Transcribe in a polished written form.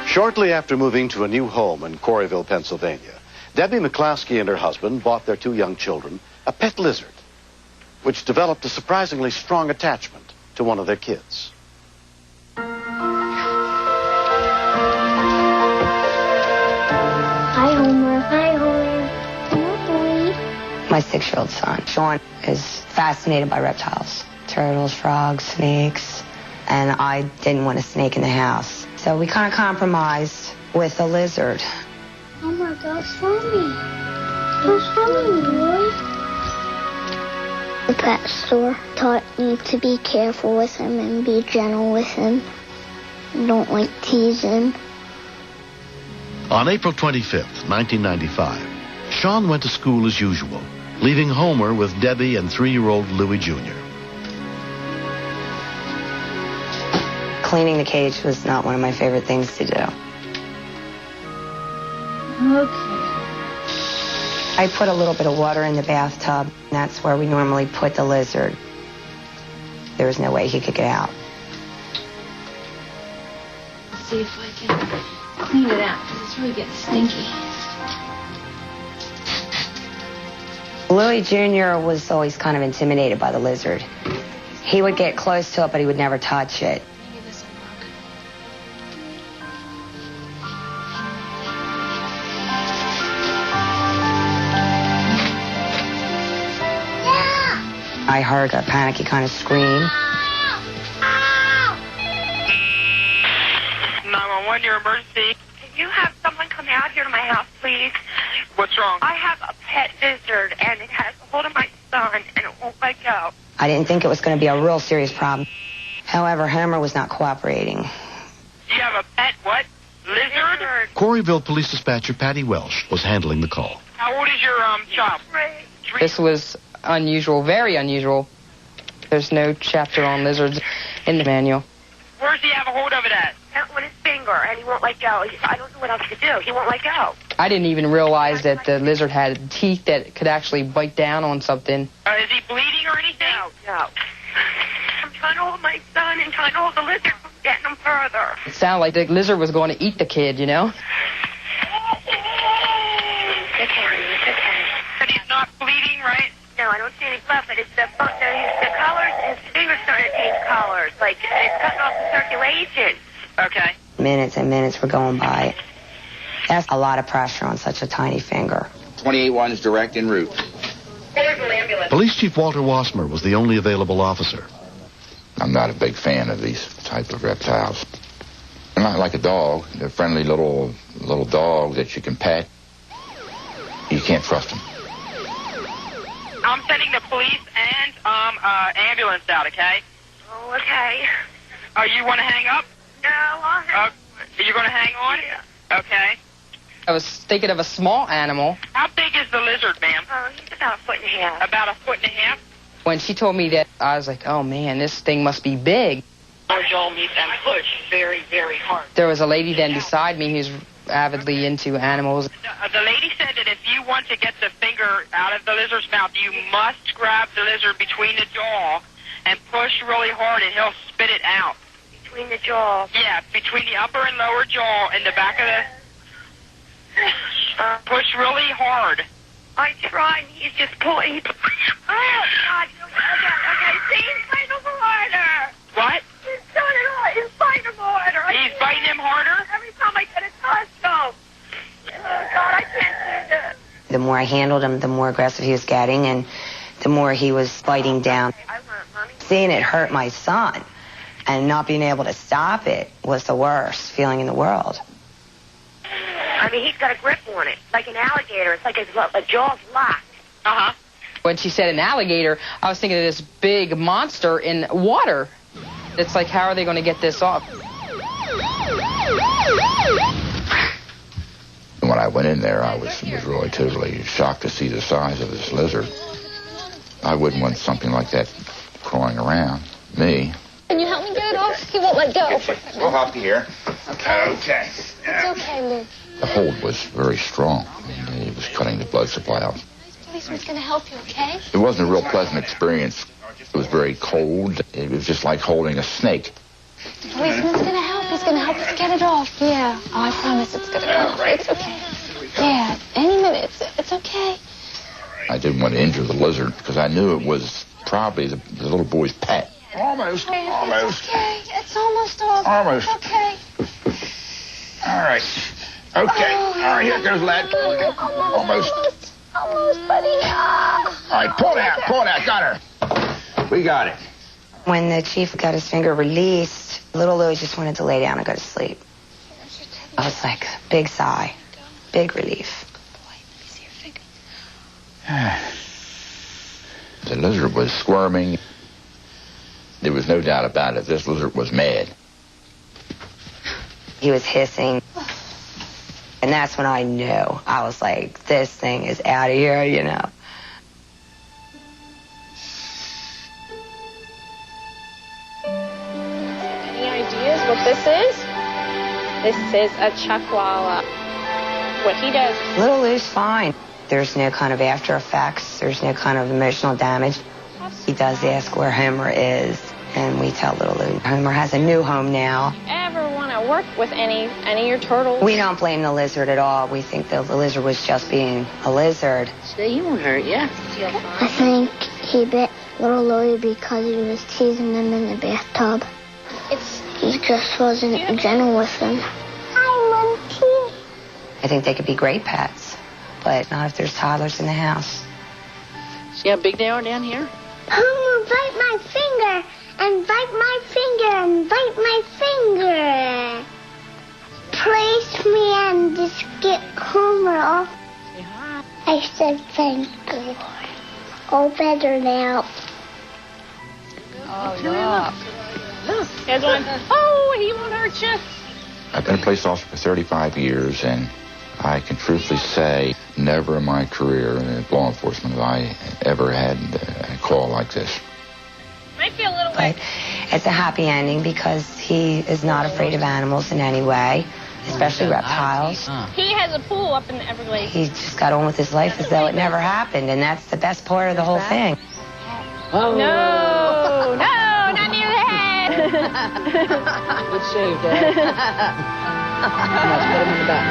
Shortly after moving to a new home in Quarryville, Pennsylvania, Debbie McCloskey and her husband bought their 2 young children a pet lizard, which developed a surprisingly strong attachment to one of their kids. Hi, Homer. Hi, Homer. Hi. My 6-year-old son, Sean, is fascinated by reptiles. Turtles, frogs, snakes. And I didn't want a snake in the house. So we kind of compromised with a lizard. Homer, go swimming. Go swimming, boy. The pet store taught me to be careful with him and be gentle with him. Don't tease him. On April 25th, 1995, Sean went to school as usual, leaving Homer with Debbie and 3-year-old Louis Jr. Cleaning the cage was not one of my favorite things to do. Okay. I put a little bit of water in the bathtub. That's where we normally put the lizard. There was no way he could get out. Let's see if I can clean it out, because it's really getting stinky. Louis Jr. was always kind of intimidated by the lizard. He would get close to it, but he would never touch it. Maybe this will work. I heard a panicky kind of scream. 911, your emergency. Can you have someone come out here to my house, please? What's wrong? I have a pet lizard, and it has a hold of my son, and it won't let go. I didn't think it was going to be a real serious problem. However, Homer was not cooperating. You have a pet what? Lizard? Quarryville Police Dispatcher Patty Welsh was handling the call. How old is your child? This was unusual, very unusual. There's no chapter on lizards in the manual. Where's he have a hold of it at? On his finger, and he won't let go. I don't know what else to do. He won't let go. I didn't even realize that the lizard had teeth that could actually bite down on something. Is he bleeding or anything? No. I'm trying to hold my son and trying to hold the lizard from getting him further. It sounded like the lizard was going to eat the kid, you know? It's okay. But he's not bleeding, right? No, I don't see any blood, but it's the colors, his fingers starting to change colors. Like, it's cutting off the circulation. Okay. Minutes and minutes were going by. That's a lot of pressure on such a tiny finger. 28-1 is direct en route. Police Chief Walter Wassmer was the only available officer. I'm not a big fan of these type of reptiles. They're not like a dog. They're friendly little dogs that you can pet. You can't trust them. I'm sending the police and ambulance out, okay? Oh, okay. You want to hang up? No, I'll hang. You're going to hang on? Yeah. Okay. I was thinking of a small animal. How big is the lizard, ma'am? Oh, he's about a foot and a half. About a foot and a half? When she told me that, I was like, oh, man, this thing must be big. Our jaw meets and push very, very hard. There was a lady then beside me who's avidly into animals. The lady said that if you want to get the finger out of the lizard's mouth, you must grab the lizard between the jaw and push really hard, and he'll spit it out. Between the jaw. Yeah, between the upper and lower jaw and the back of the... push really hard. I tried, and he's just pulling. Oh, God. Okay, see? He's biting him harder. What? He's done it all. He's biting him harder. He's biting him harder? Every time I get a touch him. Oh, God, I can't do this. The more I handled him, the more aggressive he was getting, and the more he was biting down. Seeing it hurt my son and not being able to stop it was the worst feeling in the world. I mean, he's got a grip on it, like an alligator. It's like a jaw's locked. Uh-huh. When she said an alligator, I was thinking of this big monster in water. It's like, how are they going to get this off? When I went in there, I was really totally shocked to see the size of this lizard. I wouldn't want something like that crawling around me. Can you help me get it off? He won't let go. We'll help you here. Okay. Okay. It's okay, Lou. The hold was very strong. It was cutting the blood supply out. This policeman's going to help you, okay? It wasn't a real pleasant experience. It was very cold. It was just like holding a snake. The policeman's going to help. He's going to help us get it off. Yeah. Oh, I promise it's going to come. It's okay. Yeah, any minute. It's okay. I didn't want to injure the lizard because I knew it was probably the little boy's pet. Almost. It's okay. It's almost over. Almost. It's okay. All right. Okay. Oh, All right, here goes lad. Almost. Almost, buddy. Ah. All right, pull it out. Got her. We got it. When the chief got his finger released, little Louie just wanted to lay down and go to sleep. I was like, big sigh, big relief. The lizard was squirming. There was no doubt about it. This lizard was mad. He was hissing. And that's when I knew. I was like, this thing is out of here, you know. Any ideas what this is? This is a chuckwalla. What he does. Little Lou's fine. There's no kind of after effects. There's no kind of emotional damage. He does ask where Homer is, and we tell little Lou Homer has a new home now. Ever want to work with any of your turtles? We don't blame the lizard at all. We think the lizard was just being a lizard. So he won't hurt you. I think he bit little Louie because he was teasing him in the bathtub. He just wasn't gentle with him. Hi, Monkey. I think they could be great pets, but not if there's toddlers in the house. See how big they are down here? Homer, bite my finger, and bite my finger, and bite my finger. Praise me and just get Homer off. Say hi. I said thank you. All better now. Oh, yeah. Look, there's one. Oh, he won't hurt you. I've been a police officer for 35 years, and I can truthfully say never in my career in law enforcement have I ever had a call like this. Might be a little But it's a happy ending because he is not afraid of animals in any way, especially reptiles. He has a pool up in the Everglades. He just got on with his life as though it never happened, and that's the best part of the whole thing. Oh. No, not near the head. Good save, Dad. Let's put him in the back.